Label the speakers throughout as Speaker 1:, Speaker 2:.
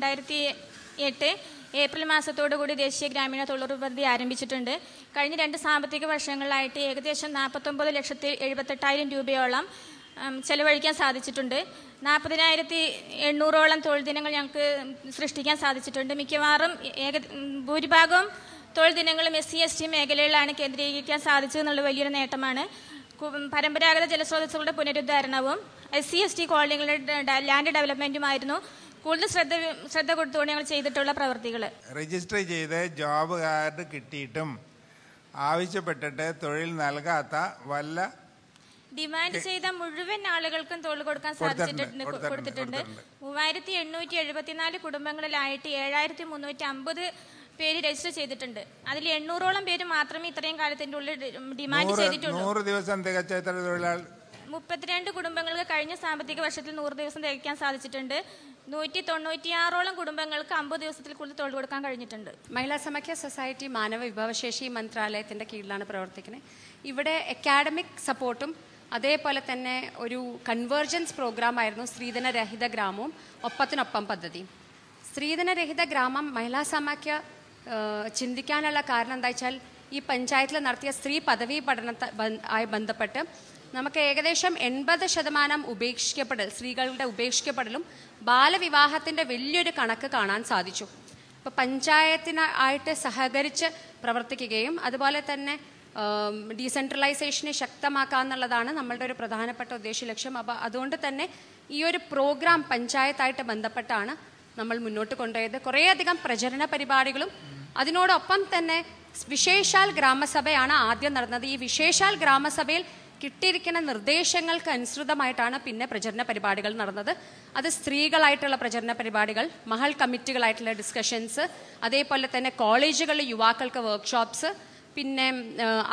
Speaker 1: 2008 April മാസത്തോടുകൂടി ദേശീയ ഗ്രാമീണ തൊഴിലുറപ്പ് പദ്ധതി ആരംഭിച്ചിട്ടുണ്ട്. കഴിഞ്ഞ 2 സാമ്പത്തിക വർഷങ്ങളിലായിട്ട് ഏകദേശം 49,78,000 രൂപയോളം ചെലവഴിക്കാൻ സാധിച്ചിട്ടുണ്ട്. 40,800ഓളം തൊഴിൽ ദിനങ്ങൾ ഞങ്ങൾക്ക് സൃഷ്ടിക്കാൻ സാധിച്ചിട്ടുണ്ട്. മിക്കവാറും ഭൂരിഭാഗം തൊഴിൽ ദിനങ്ങളും SC/ST മേഖലകളിലാണ് കേന്ദ്രീകരിക്കാൻ സാധിച്ചതെന്നുള്ള വലിയൊരു നേട്ടമാണ്. പരമ്പരാഗത ജലസ്രോതസ്സുകളുടെ പുനരുദ്ധാരണവും SC/ST കോളനികളുടെ ലാൻഡ് ഡെവലപ്മെന്റുമായിരുന്നു കൂടുതൽ ശ്രദ്ധ കൊടുത്തുകൊണ്ട് ഞങ്ങൾ ചെയ്തിട്ടുള്ള പ്രവൃത്തികൾ.
Speaker 2: രജിസ്റ്റർ ചെയ്ത് ജോബ് കാർഡ് കിട്ടിയിട്ടും ആവശ്യപ്പെട്ടിട്ട് തൊഴിൽ നൽകാത്ത വല്ല
Speaker 1: ഡിമാൻഡ് ചെയ്ത മുഴുവൻ ആളുകൾക്കും തൊഴിൽ കൊടുക്കാൻ കൊടുത്തിട്ടുണ്ട്. 3,874 കുടുംബങ്ങളിലായിട്ട് 7,350 പേര് രജിസ്റ്റർ ചെയ്തിട്ടുണ്ട്. അതിൽ 800ഓളം പേര് മാത്രമേ ഇത്രയും കാലത്തിന്റെ ഉള്ളിൽ ഡിമാൻഡ് ചെയ്തിട്ടുള്ളൂ.
Speaker 2: 100 ദിവസം തികച്ച
Speaker 1: 32 കുടുംബങ്ങൾക്ക് കഴിഞ്ഞ സാമ്പത്തിക വർഷത്തിൽ 100 ദിവസം തികയ്ക്കാൻ സാധിച്ചിട്ടുണ്ട്. 196ഓളം കുടുംബങ്ങൾക്ക് 50 ദിവസത്തിൽ കൂടുതൽ തൊഴിൽ കൊടുക്കാൻ കഴിഞ്ഞിട്ടുണ്ട്.
Speaker 3: മഹിളാ സമാഖ്യ സൊസൈറ്റി മാനവ വിഭവശേഷി മന്ത്രാലയത്തിന്റെ കീഴിലാണ് പ്രവർത്തിക്കുന്നത്. ഇവിടെ അക്കാഡമിക് സപ്പോർട്ടും അതേപോലെ തന്നെ ഒരു കൺവേർജൻസ് പ്രോഗ്രാം ആയിരുന്നു സ്ത്രീധനരഹിത ഗ്രാമവും ഒപ്പത്തിനൊപ്പം പദ്ധതി. സ്ത്രീധനരഹിത ഗ്രാമം മഹിളാ സമാഖ്യ ചിന്തിക്കാനുള്ള കാരണം എന്താ വെച്ചാൽ ഈ പഞ്ചായത്തിൽ നടത്തിയ സ്ത്രീ പദവി പഠനവുമായി ബന്ധപ്പെട്ട് നമുക്ക് ഏകദേശം 80% ഉപേക്ഷിക്കപ്പെടൽ, സ്ത്രീകളുടെ ഉപേക്ഷിക്കപ്പെടലും ബാലവിവാഹത്തിൻ്റെ വലിയൊരു കണക്ക് കാണാൻ സാധിച്ചു. ഇപ്പോൾ പഞ്ചായത്തിനായിട്ട് സഹകരിച്ച് പ്രവർത്തിക്കുകയും അതുപോലെ തന്നെ ഡീസെൻട്രലൈസേഷനെ ശക്തമാക്കാന്നുള്ളതാണ് നമ്മളുടെ ഒരു പ്രധാനപ്പെട്ട ഉദ്ദേശ ലക്ഷ്യം. അപ്പോൾ അതുകൊണ്ട് തന്നെ ഈ ഒരു പ്രോഗ്രാം പഞ്ചായത്തായിട്ട് ബന്ധപ്പെട്ടാണ് നമ്മൾ മുന്നോട്ട് കൊണ്ടുപോയത്. കുറേയധികം പ്രചരണ പരിപാടികളും അതിനോടൊപ്പം തന്നെ വിശേഷാൽ ഗ്രാമസഭയാണ് ആദ്യം നടന്നത്. ഈ വിശേഷാൽ ഗ്രാമസഭയിൽ കിട്ടിയിരിക്കുന്ന നിർദ്ദേശങ്ങൾക്ക് അനുസൃതമായിട്ടാണ് പിന്നെ പ്രചരണ പരിപാടികൾ നടന്നത്. അത് സ്ത്രീകളായിട്ടുള്ള പ്രചരണ പരിപാടികൾ, മഹൽ കമ്മിറ്റികളായിട്ടുള്ള ഡിസ്കഷൻസ്, അതേപോലെ തന്നെ കോളേജുകളിൽ യുവാക്കൾക്ക് വർക്ക്ഷോപ്സ്, പിന്നെ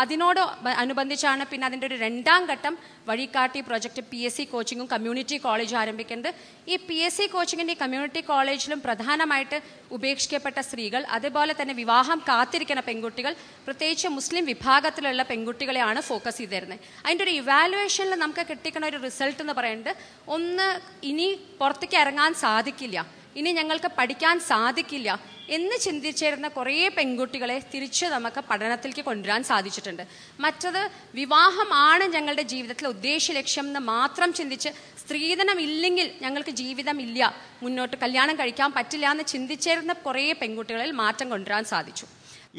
Speaker 3: അതിനോട് അനുബന്ധിച്ചാണ് പിന്നെ അതിൻ്റെ ഒരു 2ാം ഘട്ടം വഴികാട്ടി പ്രോജക്റ്റ് PSC കോച്ചിങ്ങും കമ്മ്യൂണിറ്റി കോളേജും ആരംഭിക്കുന്നത്. ഈ PSC കോച്ചിങ്ങിൻ്റെ കമ്മ്യൂണിറ്റി കോളേജിലും പ്രധാനമായിട്ട് ഉപേക്ഷിക്കപ്പെട്ട സ്ത്രീകൾ, അതുപോലെ തന്നെ വിവാഹം കാത്തിരിക്കുന്ന പെൺകുട്ടികൾ, പ്രത്യേകിച്ച് മുസ്ലിം വിഭാഗത്തിലുള്ള പെൺകുട്ടികളെയാണ് ഫോക്കസ് ചെയ്തിരുന്നത്. അതിൻ്റെ ഒരു ഇവാലുവേഷനിൽ നമുക്ക് കിട്ടിക്കുന്ന ഒരു റിസൾട്ട് എന്ന് പറയുന്നത്, ഒന്ന്, ഇനി പുറത്തേക്ക് ഇറങ്ങാൻ സാധിക്കില്ല, ഇനി ഞങ്ങൾക്ക് പഠിക്കാൻ സാധിക്കില്ല എന്ന് ചിന്തിച്ചിരുന്ന കുറേ പെൺകുട്ടികളെ തിരിച്ച് നമുക്ക് പഠനത്തിലേക്ക് കൊണ്ടുവരാൻ സാധിച്ചിട്ടുണ്ട്. മറ്റത് വിവാഹമാണ് ഞങ്ങളുടെ ജീവിതത്തിലെ ഉദ്ദേശ ലക്ഷ്യം എന്ന് മാത്രം ചിന്തിച്ച് സ്ത്രീധനം ഇല്ലെങ്കിൽ ഞങ്ങൾക്ക് ജീവിതം ഇല്ല, മുന്നോട്ട് കല്യാണം കഴിക്കാൻ പറ്റില്ല എന്ന് ചിന്തിച്ചിരുന്ന കുറേ പെൺകുട്ടികളിൽ മാറ്റം കൊണ്ടുവരാൻ സാധിച്ചു.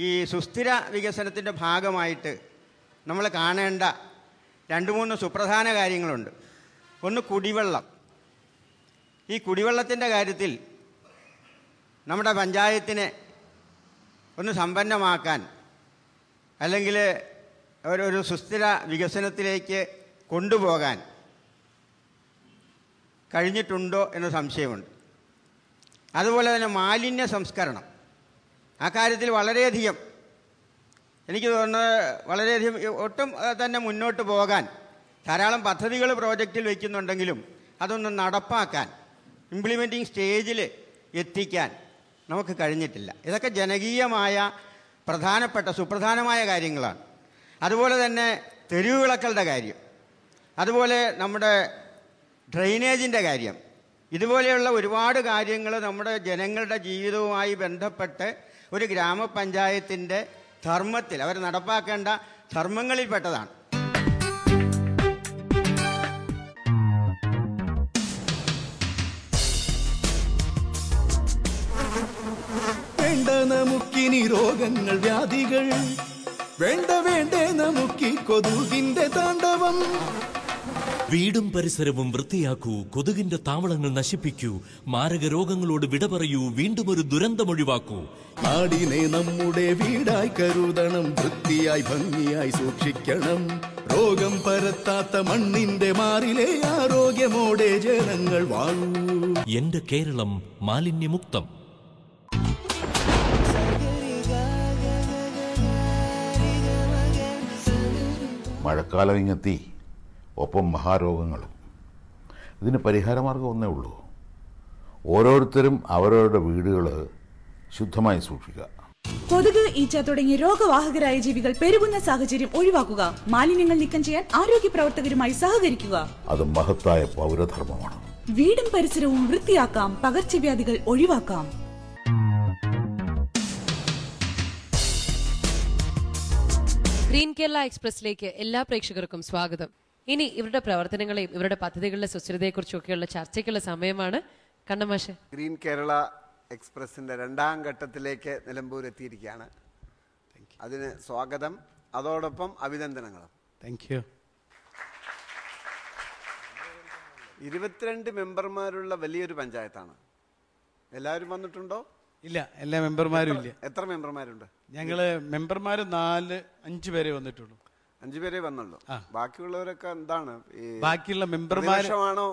Speaker 4: ഈ സുസ്ഥിര വികസനത്തിൻ്റെ ഭാഗമായിട്ട് നമ്മൾ കാണേണ്ട 2-3 സുപ്രധാന കാര്യങ്ങളുണ്ട്. ഒന്ന് കുടിവെള്ളം. ഈ കുടിവെള്ളത്തിൻ്റെ കാര്യത്തിൽ നമ്മുടെ പഞ്ചായത്തിനെ ഒന്ന് സമ്പന്നമാക്കാൻ അല്ലെങ്കിൽ ഒരു സുസ്ഥിര വികസനത്തിലേക്ക് കൊണ്ടുപോകാൻ കഴിഞ്ഞിട്ടുണ്ടോ എന്ന സംശയമുണ്ട്. അതുപോലെ തന്നെ മാലിന്യ സംസ്കരണം, ആ കാര്യത്തിൽ വളരെയധികം എനിക്ക് തോന്നുന്നത് വളരെയധികം ഒട്ടും തന്നെ മുന്നോട്ട് പോകാൻ ധാരാളം പദ്ധതികൾ പ്രോജക്റ്റിൽ വയ്ക്കുന്നുണ്ടെങ്കിലും അതൊന്ന് നടപ്പാക്കാൻ, ഇംപ്ലിമെൻറ്റിങ് സ്റ്റേജിൽ എത്തിക്കാൻ നമുക്ക് കഴിഞ്ഞിട്ടില്ല. ഇതൊക്കെ ജനകീയമായ പ്രധാനപ്പെട്ട സുപ്രധാനമായ കാര്യങ്ങളാണ്. അതുപോലെ തന്നെ തെരുവ് വിളക്കളുടെ കാര്യം, അതുപോലെ നമ്മുടെ ഡ്രെയിനേജിൻ്റെ കാര്യം, ഇതുപോലെയുള്ള ഒരുപാട് കാര്യങ്ങൾ നമ്മുടെ ജനങ്ങളുടെ ജീവിതവുമായി ബന്ധപ്പെട്ട് ഒരു ഗ്രാമപഞ്ചായത്തിൻ്റെ ധർമ്മത്തിൽ അവർ നടപ്പാക്കേണ്ട ധർമ്മങ്ങളിൽപ്പെട്ടതാണ്.
Speaker 5: വേണ്ട നമുക്കിനി രോഗങ്ങൾ വ്യാധികൾ, വേണ്ടേ നമുക്കി കൊതുകിന്റെ താണ്ഡവം.
Speaker 6: വീടും പരിസരവും വൃത്തിയാക്കൂ, കൊതുകിന്റെ താവളങ്ങൾ നശിപ്പിക്കൂ, മാരക രോഗങ്ങളോട് വിട പറയൂ, വീണ്ടും ഒരു ദുരന്തമൊഴിവാക്കൂ.
Speaker 5: നാടിനെ നമ്മുടെ വീടായി കരുതണം, വൃത്തിയായി ഭംഗിയായി സൂക്ഷിക്കണം. രോഗം പരത്താത്ത മണ്ണിന്റെ മാറിലെ ആരോഗ്യമോടെ ജനങ്ങൾ വാഴൂ.
Speaker 6: എന്റെ കേരളം മാലിന്യമുക്തം.
Speaker 7: മഴക്കാലം ഇങ്ങെത്തി, ഒപ്പം മഹാരോഗങ്ങളും. ഇതിന് പരിഹാരമാർഗം ഒന്നേ ഉള്ളൂ, ഓരോരുത്തരും അവരവരുടെ വീടുകൾ ശുദ്ധമായി സൂക്ഷിക്കുക.
Speaker 8: കൊതുക്, ഈച്ച തുടങ്ങിയ രോഗവാഹകരായ ജീവികൾ പെരുകുന്ന സാഹചര്യം ഒഴിവാക്കുക. മാലിന്യങ്ങൾ നീക്കം ചെയ്യാൻ ആരോഗ്യ പ്രവർത്തകരുമായി സഹകരിക്കുക.
Speaker 7: അത് മഹത്തായ പൗരധർമ്മമാണ്.
Speaker 8: വീടും പരിസരവും വൃത്തിയാക്കാം, പകർച്ചവ്യാധികൾ ഒഴിവാക്കാം.
Speaker 9: ഗ്രീൻ കേരള എക്സ്പ്രസിലേക്ക് എല്ലാ പ്രേക്ഷകർക്കും സ്വാഗതം. ഇനി ഇവരുടെ പ്രവർത്തനങ്ങളെയും ഇവരുടെ പദ്ധതികളുടെ സുസ്ഥിരതയെക്കുറിച്ചൊക്കെയുള്ള ചർച്ചയ്ക്കുള്ള സമയമാണ്. കണ്ണമാഷ്,
Speaker 10: ഗ്രീൻ കേരള എക്സ്പ്രസിന്റെ 2ാം ഘട്ടത്തിലേക്ക് നിലമ്പൂർ എത്തിയിരിക്കുകയാണ്. അതിന് സ്വാഗതം, അതോടൊപ്പം അഭിനന്ദനങ്ങളും.
Speaker 11: Thank you.
Speaker 10: 22 മെമ്പർമാരുള്ള വലിയൊരു പഞ്ചായത്താണ്. എല്ലാവരും വന്നിട്ടുണ്ടോ?
Speaker 11: ഇല്ല, എല്ലാ മെമ്പർമാരും ഇല്ല.
Speaker 10: എത്ര മെമ്പർമാരുണ്ട്?
Speaker 11: ഞങ്ങള് മെമ്പർമാർ 4-5 പേരെ വന്നിട്ടുള്ളൂ.
Speaker 10: 5 പേരെ വന്നുള്ളൂ. ബാക്കിയുള്ളവരൊക്കെ എന്താണ്,
Speaker 11: ബാക്കിയുള്ള മെമ്പർമാരാണോ?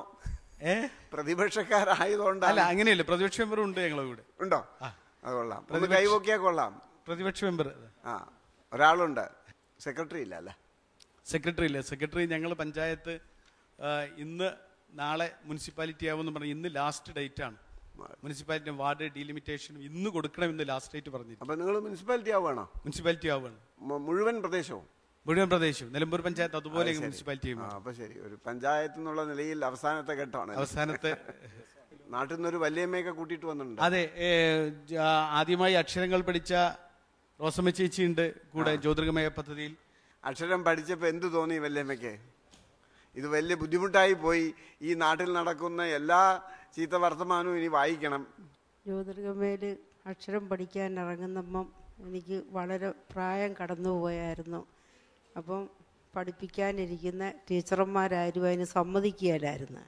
Speaker 10: പ്രതിപക്ഷക്കാരായതുകൊണ്ടല്ല.
Speaker 11: അല്ല, അങ്ങനെയല്ല, പ്രതിപക്ഷ മെമ്പറും ഉണ്ട് ഞങ്ങളെ കൂടെ.
Speaker 10: ഉണ്ടോ? അത് കൊള്ളാം. കൈവോക്കിയാ കൊള്ളാം.
Speaker 11: പ്രതിപക്ഷ മെമ്പർ
Speaker 10: ഒരാളുണ്ട്. സെക്രട്ടറി ഇല്ല അല്ലേ?
Speaker 11: സെക്രട്ടറി ഇല്ല. സെക്രട്ടറി ഞങ്ങൾ പഞ്ചായത്ത് ഇന്ന് നാളെ മുനിസിപ്പാലിറ്റി ആവുമെന്ന് പറഞ്ഞു. ഇന്ന് ലാസ്റ്റ് ഡേറ്റ് ആണ്. മുനിസിപ്പാലിറ്റി വാർഡ് ഡീലിമിറ്റേഷനും ഇന്ന് കൊടുക്കണം, ഇന്ന് ലാസ്റ്റ് ഡേറ്റ് പറഞ്ഞു.
Speaker 10: അപ്പൊ നിങ്ങൾ മുനിസിപ്പാലിറ്റി ആവുകയാണോ?
Speaker 11: മുനിസിപ്പാലിറ്റി ആവുകയാണ്.
Speaker 10: മുഴുവൻ പ്രദേശവും
Speaker 11: നിലമ്പൂർ പഞ്ചായത്ത് അതുപോലെ മുനിസിപ്പാലിറ്റി.
Speaker 10: അപ്പൊ ശരി, ഒരു പഞ്ചായത്ത് എന്നുള്ള നിലയിൽ അവസാനത്തെ ഘട്ടമാണ്.
Speaker 11: അവസാനത്തെ
Speaker 10: നാട്ടിൽ നിന്നൊരു വല്യമ്മയൊക്കെ കൂട്ടിയിട്ട് വന്നിട്ടുണ്ട്.
Speaker 11: അതെ, ആദ്യമായി അക്ഷരങ്ങൾ പഠിച്ച റോസമ്മ ചേച്ചിയുണ്ട് കൂടെ ജ്യോതിർഗമയ പദ്ധതിയിൽ.
Speaker 10: അക്ഷരം പഠിച്ചപ്പോൾ എന്ത് തോന്നി വല്യമ്മയ്ക്ക്? ഇത് വലിയ ബുദ്ധിമുട്ടായി പോയി. ഈ നാട്ടിൽ നടക്കുന്ന എല്ലാ ചീത്ത വർത്തമാനവും ഇനി വായിക്കണം.
Speaker 12: ജ്യോതിർഗമയിൽ അക്ഷരം പഠിക്കാൻ ഇറങ്ങുമ്പം എനിക്ക് വളരെ പ്രായം കടന്നുപോയായിരുന്നു. അപ്പം പഠിപ്പിക്കാനിരിക്കുന്ന ടീച്ചർമാരാരും അതിന് സമ്മതിക്കുകയില്ലായിരുന്നു.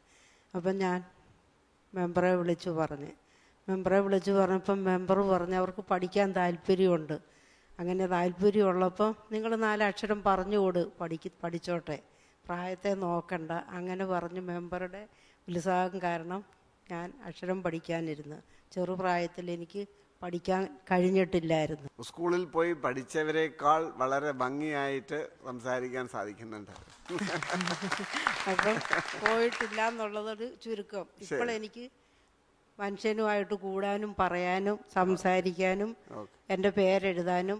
Speaker 12: അപ്പം ഞാൻ മെമ്പറെ വിളിച്ചു പറഞ്ഞപ്പം മെമ്പർ പറഞ്ഞ് അവർക്ക് പഠിക്കാൻ താല്പര്യമുണ്ട്. അങ്ങനെ താല്പര്യമുള്ളപ്പം നിങ്ങൾ 4 അക്ഷരം പറഞ്ഞുകൊട്, പഠിച്ചോട്ടെ, പ്രായത്തെ നോക്കണ്ട. അങ്ങനെ പറഞ്ഞ് മെമ്പറുടെ ഉത്സാഹം കാരണം ഞാൻ അക്ഷരം പഠിക്കാനിരുന്നു. ചെറുപ്രായത്തിൽ എനിക്ക് പഠിക്കാൻ കഴിഞ്ഞിട്ടില്ലായിരുന്നു.
Speaker 10: സ്കൂളിൽ പോയി പഠിച്ചവരെക്കാൾ വളരെ ഭംഗിയായിട്ട് സംസാരിക്കാൻ സാധിക്കുന്നുണ്ട്.
Speaker 12: അപ്പം പോയിട്ടില്ല എന്നുള്ളതൊരു ചുരുക്കം. ഇപ്പോൾ എനിക്ക് മനുഷ്യനുമായിട്ട് കൂടാനും പറയാനും സംസാരിക്കാനും എൻ്റെ പേരെഴുതാനും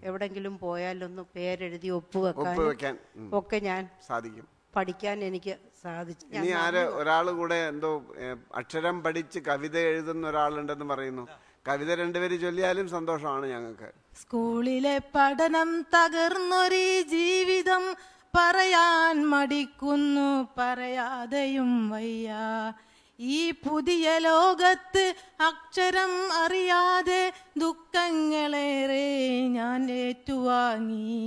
Speaker 12: എവിടെങ്കിലും പോയാലൊന്ന് പേരെഴുതി ഒപ്പുവെക്കാൻ ഒക്കെ ഞാൻ സാധിക്കും. പഠിക്കാൻ എനിക്ക് സാധിച്ചു.
Speaker 10: ഇനി ഒരാൾ കൂടെ എന്തോ അക്ഷരം പഠിച്ച് കവിത എഴുതുന്ന ഒരാളുണ്ടെന്ന് പറയുന്നു. കവിത 2 പേര് ചൊല്ലിയാലും സന്തോഷമാണ് ഞങ്ങൾക്ക്.
Speaker 13: സ്കൂളിലെ പഠനം തകർന്നൊരു ജീവിതം പറയാൻ മടിക്കുന്നു, പറയാതെയും വയ്യ. ഈ പുതിയ ലോകത്ത് അക്ഷരം അറിയാതെ ദുഃഖങ്ങളേറെ ഞാൻ ഏറ്റുവാങ്ങി.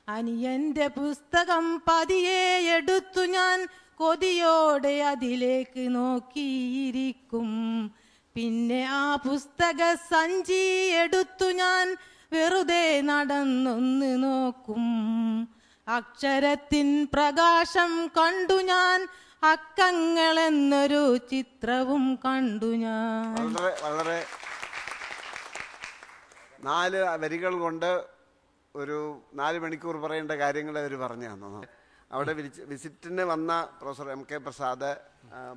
Speaker 13: അനിയന്റെ പുസ്തകം പതിയെ എടുത്തു ഞാൻ കൊതിയോടെ അതിലേക്ക് നോക്കിയിരിക്കും. പിന്നെ ആ പുസ്തക സഞ്ചി എടുത്തു ഞാൻ വെറുതെ നടന്നൊന്ന് നോക്കും. അക്ഷരത്തിൻ പ്രകാശം കണ്ടു ഞാൻ, അക്കങ്ങളെന്നൊരു ചിത്രവും കണ്ടു ഞാൻ.
Speaker 10: വളരെ 4 വരികൾ കൊണ്ട് ഒരു 4 മണിക്കൂർ പറയേണ്ട കാര്യങ്ങൾ അവർ പറഞ്ഞു തന്നു. അവിടെ വിസിറ്റിന് വന്ന പ്രൊഫസർ MK പ്രസാദ്,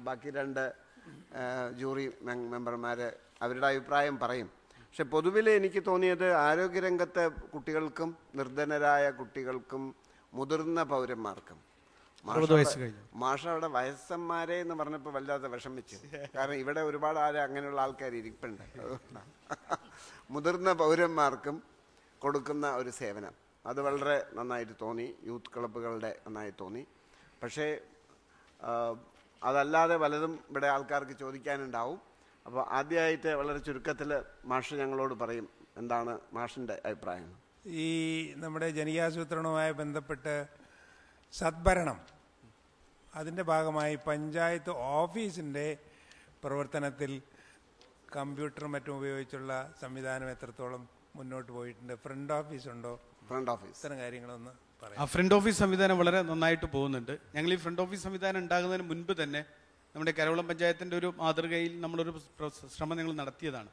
Speaker 10: ബാക്കി 2 ജൂറി മെമ്പർമാർ അവരുടെ അഭിപ്രായം പറയും. പക്ഷെ പൊതുവിൽ എനിക്ക് തോന്നിയത് ആരോഗ്യരംഗത്തെ കുട്ടികൾക്കും നിർധനരായ കുട്ടികൾക്കും മുതിർന്ന പൗരന്മാർക്കും. മാഷ അവിടെ വയസ്സന്മാരെ എന്ന് പറഞ്ഞപ്പോൾ വല്ലാതെ വിഷമിച്ചു. കാരണം ഇവിടെ ഒരുപാട് അങ്ങനെയുള്ള ആൾക്കാർ ഇരിപ്പുണ്ട്. മുതിർന്ന പൗരന്മാർക്കും കൊടുക്കുന്ന ഒരു സേവനം അത് വളരെ നന്നായിട്ട് തോന്നി. യൂത്ത് ക്ലബ്ബുകളുടെ നന്നായി തോന്നി. പക്ഷേ അതല്ലാതെ പലതും ഇവിടെ ആൾക്കാർക്ക് ചോദിക്കാനുണ്ടാവും. അപ്പോൾ ആദ്യമായിട്ട് വളരെ ചുരുക്കത്തിൽ മാഷ് ഞങ്ങളോട് പറയും എന്താണ് മാഷിൻ്റെ അഭിപ്രായം.
Speaker 2: ഈ നമ്മുടെ ജനകീയാസൂത്രണവുമായി ബന്ധപ്പെട്ട് സദ്ഭരണം അതിൻ്റെ ഭാഗമായി പഞ്ചായത്ത് ഓഫീസിൻ്റെ പ്രവർത്തനത്തിൽ കമ്പ്യൂട്ടറും മറ്റും ഉപയോഗിച്ചുള്ള സംവിധാനം എത്രത്തോളം മുന്നോട്ട് പോയിട്ടുണ്ട്? ഫ്രണ്ട് ഓഫീസ് ഉണ്ടോ?
Speaker 10: ഫ്രണ്ട് ഓഫീസ്
Speaker 2: ഇത്തരം കാര്യങ്ങളൊന്ന് പറയാം.
Speaker 11: ഫ്രണ്ട് ഓഫീസ് സംവിധാനം വളരെ നന്നായിട്ട് പോകുന്നുണ്ട്. ഞങ്ങൾ ഈ ഫ്രണ്ട് ഓഫീസ് സംവിധാനം ഉണ്ടാകുന്നതിന് മുൻപ് തന്നെ നമ്മുടെ കരവളം പഞ്ചായത്തിൻ്റെ ഒരു മാതൃകയിൽ നമ്മളൊരു ശ്രമം ഞങ്ങൾ നടത്തിയതാണ്.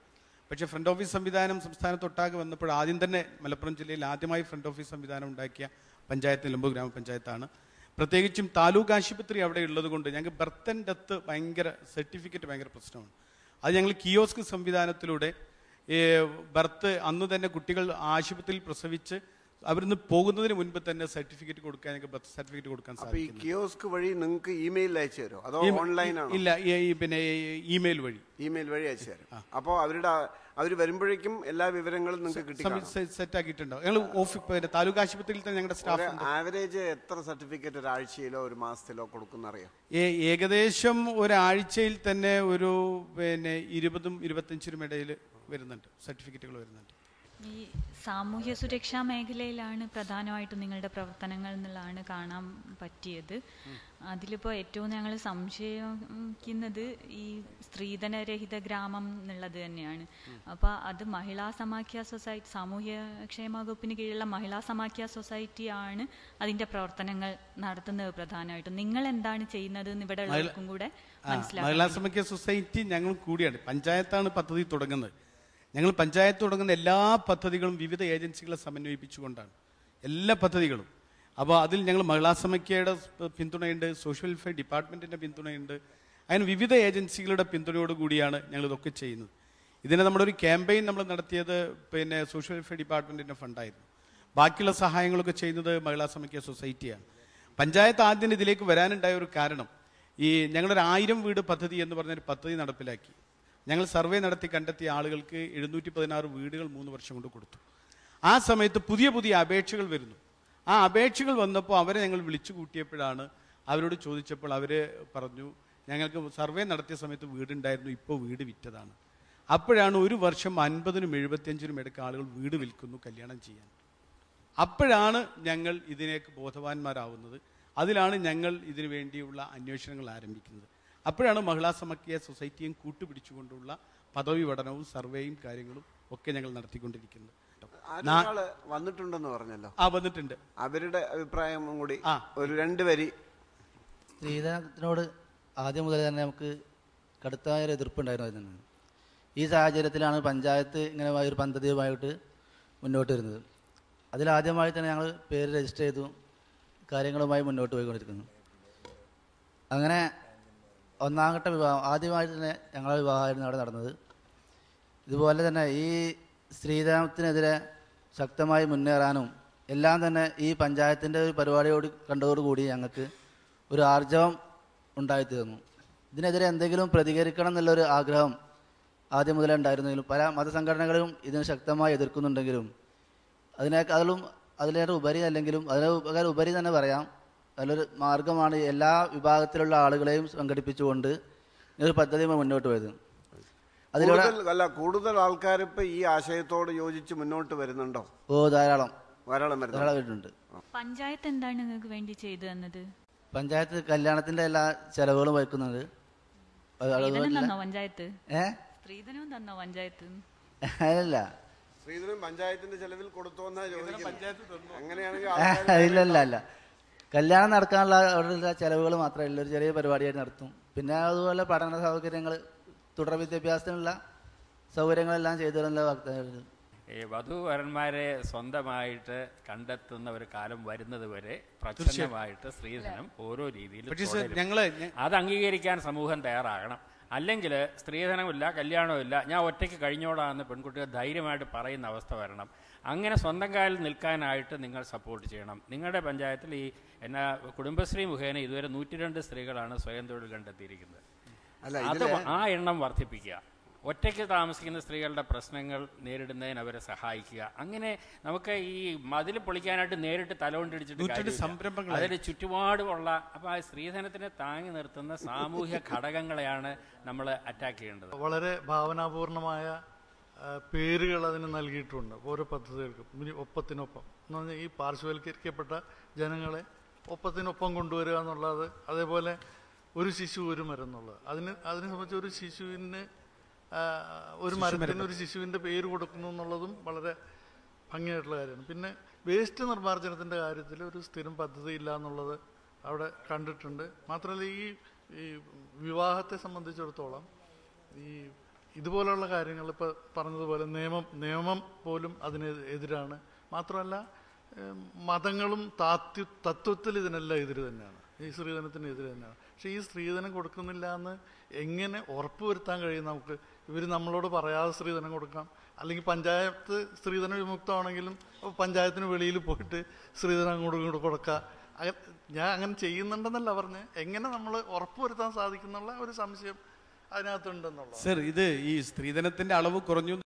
Speaker 11: പക്ഷേ ഫ്രണ്ട് ഓഫീസ് സംവിധാനം സംസ്ഥാനത്തൊട്ടാകെ വന്നപ്പോൾ ആദ്യം തന്നെ മലപ്പുറം ജില്ലയിൽ ആദ്യമായി ഫ്രണ്ട് ഓഫീസ് സംവിധാനം ഉണ്ടാക്കിയ പഞ്ചായത്ത് നിലമ്പൂർ ഗ്രാമപഞ്ചായത്താണ്. പ്രത്യേകിച്ചും താലൂക്ക് ആശുപത്രി അവിടെ ഉള്ളത് കൊണ്ട് ഞങ്ങൾക്ക് ബർത്ത് ആൻഡ് ഡെത്ത് സർട്ടിഫിക്കറ്റ് ഭയങ്കര പ്രശ്നമാണ്. അത് ഞങ്ങൾ കിയോസ്ക് സംവിധാനത്തിലൂടെ ബർത്ത് അന്ന് തന്നെ കുട്ടികൾ ആശുപത്രിയിൽ പ്രസവിച്ച് അവരിന്ന് പോകുന്നതിന് മുൻപ് തന്നെ സർട്ടിഫിക്കറ്റ് കൊടുക്കാൻ, ബർത്ത് സർട്ടിഫിക്കറ്റ് കൊടുക്കാൻ സാധിക്കും.
Speaker 10: കിയോസ്ക് വഴി നിങ്ങൾക്ക് ഇമെയിൽ അയച്ചു തരുമോ അതോ ഓൺലൈൻ ആണോ?
Speaker 11: ഇല്ല, പിന്നെ ഇമെയിൽ വഴി
Speaker 10: അയച്ചു തരും. അപ്പോൾ അവർ വരുമ്പോഴേക്കും എല്ലാ വിവരങ്ങളും നിങ്ങൾക്ക് കിട്ടി
Speaker 11: സെറ്റ് ആക്കിയിട്ടുണ്ടോ? ഞങ്ങൾ താലൂക്ക് ആശുപത്രിയിൽ തന്നെ ഞങ്ങളുടെ സ്റ്റാഫ്.
Speaker 10: ആവറേജ് എത്ര സർട്ടിഫിക്കറ്റ് ഒരാഴ്ചയിലോ ഒരു മാസത്തിലോ കൊടുക്കുന്ന അറിയാം?
Speaker 11: ഏകദേശം ഒരാഴ്ചയിൽ തന്നെ ഒരു 20-25 ഇടയിൽ വരുന്നുണ്ട്, സർട്ടിഫിക്കറ്റുകൾ വരുന്നുണ്ട്.
Speaker 14: ഈ സാമൂഹ്യ സുരക്ഷാ മേഖലയിലാണ് പ്രധാനമായിട്ടും നിങ്ങളുടെ പ്രവർത്തനങ്ങൾ എന്നുള്ളതാണ് കാണാൻ പറ്റിയത്. അതിലിപ്പോൾ ഏറ്റവും ഞങ്ങൾ സംശയിക്കുന്നത് ഈ സ്ത്രീധനരഹിത ഗ്രാമം എന്നുള്ളത് തന്നെയാണ്. അപ്പോൾ അത് മഹിളാ സമാഖ്യ സൊസൈറ്റി, സാമൂഹ്യക്ഷേമ വകുപ്പിന് കീഴിലുള്ള മഹിളാ സമാഖ്യ സൊസൈറ്റിയാണ് അതിൻ്റെ പ്രവർത്തനങ്ങൾ നടത്തുന്നത് പ്രധാനമായിട്ടും. നിങ്ങൾ എന്താണ് ചെയ്യുന്നത് എന്ന് ഇവിടെ ഉള്ളവർക്കും കൂടെ മനസ്സിലാക്കാം.
Speaker 11: മഹിളാ സമാഖ്യ സൊസൈറ്റി ഞങ്ങൾ കൂടിയാണ്. പഞ്ചായത്താണ് പദ്ധതി തുടങ്ങുന്നത്. ഞങ്ങൾ പഞ്ചായത്ത് തുടങ്ങുന്ന എല്ലാ പദ്ധതികളും വിവിധ ഏജൻസികളെ സമന്വയിപ്പിച്ചുകൊണ്ടാണ് എല്ലാ പദ്ധതികളും. അപ്പോൾ അതിൽ ഞങ്ങൾ മഹിളാ സമാഖ്യയുടെ പിന്തുണയുണ്ട്, സോഷ്യൽ വെൽഫെയർ ഡിപ്പാർട്ട്മെൻറ്റിൻ്റെ പിന്തുണയുണ്ട്. അങ്ങനെ വിവിധ ഏജൻസികളുടെ പിന്തുണയോട് കൂടിയാണ് ഞങ്ങളിതൊക്കെ ചെയ്യുന്നത്. ഇതിന് നമ്മുടെ ഒരു ക്യാമ്പയിൻ നമ്മൾ നടത്തിയത് സോഷ്യൽ വെൽഫെയർ ഡിപ്പാർട്ട്മെൻറ്റിൻ്റെ ഫണ്ടായിരുന്നു. ബാക്കിയുള്ള സഹായങ്ങളൊക്കെ ചെയ്യുന്നത് മഹിളാ സമാഖ്യ സൊസൈറ്റിയാണ്. പഞ്ചായത്ത് ആദ്യം ഇതിലേക്ക് വരാനുണ്ടായ ഒരു കാരണം, ഞങ്ങളൊരു 1000 വീട് പദ്ധതി എന്ന് പറഞ്ഞൊരു പദ്ധതി നടപ്പിലാക്കി. ഞങ്ങൾ സർവേ നടത്തി കണ്ടെത്തിയ ആളുകൾക്ക് 716 വീടുകൾ 3 വർഷം കൊണ്ട് കൊടുത്തു. ആ സമയത്ത് പുതിയ അപേക്ഷകൾ വരുന്നു. ആ അപേക്ഷകൾ വന്നപ്പോൾ അവരെ ഞങ്ങൾ വിളിച്ചു കൂട്ടിയപ്പോഴാണ്, അവരോട് ചോദിച്ചപ്പോൾ അവർ പറഞ്ഞു, ഞങ്ങൾക്ക് സർവേ നടത്തിയ സമയത്ത് വീടുണ്ടായിരുന്നു, ഇപ്പോൾ വീട് വിറ്റതാണ്. അപ്പോഴാണ് ഒരു വർഷം 50-നും 75-നും ഇടയ്ക്ക് ആളുകൾ വീട് വിൽക്കുന്നു കല്യാണം ചെയ്യാൻ. അപ്പോഴാണ് ഞങ്ങൾ ഇതിനേക്ക് ബോധവാന്മാരാവുന്നത്. അതിലാണ് ഞങ്ങൾ ഇതിനു വേണ്ടിയുള്ള അന്വേഷണങ്ങൾ ആരംഭിക്കുന്നത്. അപ്പോഴാണ് മഹിളാ സമാഖ്യ സൊസൈറ്റിയും കൂട്ടുപിടിച്ചുകൊണ്ടുള്ള പദവി പഠനവും സർവേയും കാര്യങ്ങളും ഒക്കെ ഞങ്ങൾ നടത്തിക്കൊണ്ടിരിക്കുന്നത്.
Speaker 10: വന്നിട്ടുണ്ടെന്ന് പറഞ്ഞല്ലോ.
Speaker 11: വന്നിട്ടുണ്ട്.
Speaker 10: അവരുടെ അഭിപ്രായം കൂടി ഒരു 2 വരി.
Speaker 15: സ്ത്രീധനത്തിനോട് ആദ്യം മുതൽ തന്നെ നമുക്ക് കടുത്തായ ഒരു എതിർപ്പുണ്ടായിരുന്നു. ഈ സാഹചര്യത്തിലാണ് പഞ്ചായത്ത് ഇങ്ങനെ ഒരു പദ്ധതിയുമായിട്ട് മുന്നോട്ട് വരുന്നത്. അതിലാദ്യമായി തന്നെ ഞങ്ങൾ പേര് രജിസ്റ്റർ ചെയ്തു, കാര്യങ്ങളുമായി മുന്നോട്ട് പോയിക്കൊണ്ടിരിക്കുന്നു. അങ്ങനെ ഒന്നാം ഘട്ട വിവാഹം ആദ്യമായിട്ട് തന്നെ ഞങ്ങളുടെ വിവാഹമായിരുന്നു അവിടെ നടന്നത്. ഇതുപോലെ തന്നെ ഈ സ്ത്രീധനത്തിനെതിരെ ശക്തമായി മുന്നേറാനും എല്ലാം തന്നെ ഈ പഞ്ചായത്തിൻ്റെ ഒരു പരിപാടിയോട് കണ്ടതോടുകൂടി ഞങ്ങൾക്ക് ഒരു ആർജവം ഉണ്ടായിത്തീർന്നു. ഇതിനെതിരെ എന്തെങ്കിലും പ്രതികരിക്കണം എന്നുള്ളൊരു ആഗ്രഹം ആദ്യം മുതലേ ഉണ്ടായിരുന്നെങ്കിലും പല മതസംഘടനകളും ഇതിനെ ശക്തമായി എതിർക്കുന്നുണ്ടെങ്കിലും അതിലേറെ ഉപരി അല്ലെങ്കിലും അതിന് ഉപരി തന്നെ പറയാം, നല്ലൊരു മാർഗമാണ് എല്ലാ വിഭാഗത്തിലുള്ള ആളുകളെയും സംഘടിപ്പിച്ചുകൊണ്ട് ഒരു പദ്ധതി മുന്നോട്ട് പോയത്.
Speaker 10: കൂടുതൽ ആൾക്കാർ ഇപ്പൊ ഈ ആശയത്തോട് യോജിച്ച് മുന്നോട്ട് വരുന്നുണ്ടോ?
Speaker 15: ധാരാളം
Speaker 10: വരുന്നുണ്ട്.
Speaker 14: പഞ്ചായത്ത് എന്താണ് നിങ്ങൾക്ക് വേണ്ടി ചെയ്തു തന്നത്?
Speaker 15: പഞ്ചായത്ത് കല്യാണത്തിന്റെ എല്ലാ ചെലവുകളും വഹിക്കുന്നുണ്ട്.
Speaker 14: പഞ്ചായത്ത് സ്ത്രീധനവും തന്നോ പഞ്ചായത്ത്?
Speaker 15: അല്ല,
Speaker 10: സ്ത്രീധനം പഞ്ചായത്തിന്റെ ചെലവിൽ കൊടുത്തോന്നാ
Speaker 15: ഇല്ല. കല്യാണം നടക്കാനുള്ള അവിടെയുള്ള ചെലവുകൾ മാത്രമല്ല, ഒരു ചെറിയ പരിപാടിയായിട്ട് നടത്തും. പിന്നെ അതുപോലെ പഠന സൗകര്യങ്ങൾ, തുടർ വിദ്യാഭ്യാസത്തിനുള്ള സൗകര്യങ്ങളെല്ലാം ചെയ്തു തരുന്ന വാഗ്ദാനം.
Speaker 16: ഈ വധൂവരന്മാരെ സ്വന്തമായിട്ട് കണ്ടെത്തുന്ന ഒരു കാലം വരുന്നത് വരെ പ്രച്ഛന്നമായിട്ട് സ്ത്രീധനം ഓരോ രീതിയിലും അത് അംഗീകരിക്കാൻ സമൂഹം തയ്യാറാകണം. അല്ലെങ്കിൽ സ്ത്രീധനമില്ല, കല്യാണമില്ല, ഞാൻ ഒറ്റയ്ക്ക് കഴിഞ്ഞോളാമെന്ന് പെൺകുട്ടികൾ ധൈര്യമായിട്ട് പറയുന്ന അവസ്ഥ വരണം. അങ്ങനെ സ്വന്തം കാലിൽ നിൽക്കാനായിട്ട് നിങ്ങൾ സപ്പോർട്ട് ചെയ്യണം. നിങ്ങളുടെ പഞ്ചായത്തിൽ ഈ കുടുംബശ്രീ മുഖേന ഇതുവരെ 102 സ്ത്രീകളാണ് സ്വയം തൊഴിൽ കണ്ടെത്തിയിരിക്കുന്നത്. അത് ആ എണ്ണം വർദ്ധിപ്പിക്കുക. ഒറ്റയ്ക്ക് താമസിക്കുന്ന സ്ത്രീകളുടെ പ്രശ്നങ്ങൾ നേരിടുന്നതിന് അവരെ സഹായിക്കുക. അങ്ങനെ നമുക്ക് ഈ മതിൽ പൊളിക്കാനായിട്ട് നേരിട്ട് തലകൊണ്ടിടിച്ചിട്ട് സംരംഭങ്ങൾ അതിൽ ചുറ്റുപാടുമുള്ള അപ്പോൾ ആ സ്ത്രീധനത്തിനെ താങ്ങി നിർത്തുന്ന സാമൂഹ്യ ഘടകങ്ങളെയാണ് നമ്മൾ അറ്റാക്ക് ചെയ്യേണ്ടത്.
Speaker 17: വളരെ ഭാവനാപൂർണമായ പേരുകൾ അതിന് നൽകിയിട്ടുണ്ട് ഓരോ പദ്ധതികൾക്കും. ഒപ്പത്തിനൊപ്പം എന്ന് പറഞ്ഞാൽ ഈ പാർശ്വവൽക്കരിക്കപ്പെട്ട ജനങ്ങളെ ഒപ്പത്തിനൊപ്പം കൊണ്ടുവരിക എന്നുള്ളത്, അതേപോലെ ഒരു ശിശു ഒരു മരം എന്നുള്ളത്, അതിനെ സംബന്ധിച്ച് ഒരു ശിശുവിന് ഒരു മരത്തിന് ഒരു ശിശുവിൻ്റെ പേര് കൊടുക്കുന്നു എന്നുള്ളതും വളരെ ഭംഗിയായിട്ടുള്ള കാര്യമാണ്. പിന്നെ വേസ്റ്റ് നിർമ്മാർജ്ജനത്തിൻ്റെ കാര്യത്തിൽ ഒരു സ്ഥിരം പദ്ധതി ഇല്ല എന്നുള്ളത് അവിടെ കണ്ടിട്ടുണ്ട്. മാത്രമല്ല ഈ വിവാഹത്തെ സംബന്ധിച്ചിടത്തോളം ഈ ഇതുപോലുള്ള കാര്യങ്ങൾ ഇപ്പോൾ പറഞ്ഞതുപോലെ നിയമം പോലും അതിന് എതിരാണ്. മാത്രമല്ല മതങ്ങളും തത്വത്തിൽ ഇതിനെല്ലാം എതിര് തന്നെയാണ്, ഈ സ്ത്രീധനത്തിന് എതിര് തന്നെയാണ്. പക്ഷേ ഈ സ്ത്രീധനം കൊടുക്കുന്നില്ല എന്ന് എങ്ങനെ ഉറപ്പുവരുത്താൻ കഴിയും നമുക്ക് ഇവർ നമ്മളോട് പറയാതെ സ്ത്രീധനം കൊടുക്കാം, അല്ലെങ്കിൽ പഞ്ചായത്ത് സ്ത്രീധന വിമുക്തമാണെങ്കിലും പഞ്ചായത്തിന് വെളിയിൽ പോയിട്ട് സ്ത്രീധനം അങ്ങോട്ട് കൊടുക്കുക. ഞാൻ അങ്ങനെ ചെയ്യുന്നുണ്ടെന്നല്ല പറഞ്ഞ്, എങ്ങനെ നമ്മൾ ഉറപ്പുവരുത്താൻ സാധിക്കുന്നുള്ള ഒരു സംശയം അതിനകത്തുണ്ടെന്നുള്ളത്.
Speaker 11: സർ, ഇത് ഈ സ്ത്രീധനത്തിന്റെ അളവ് കുറഞ്ഞു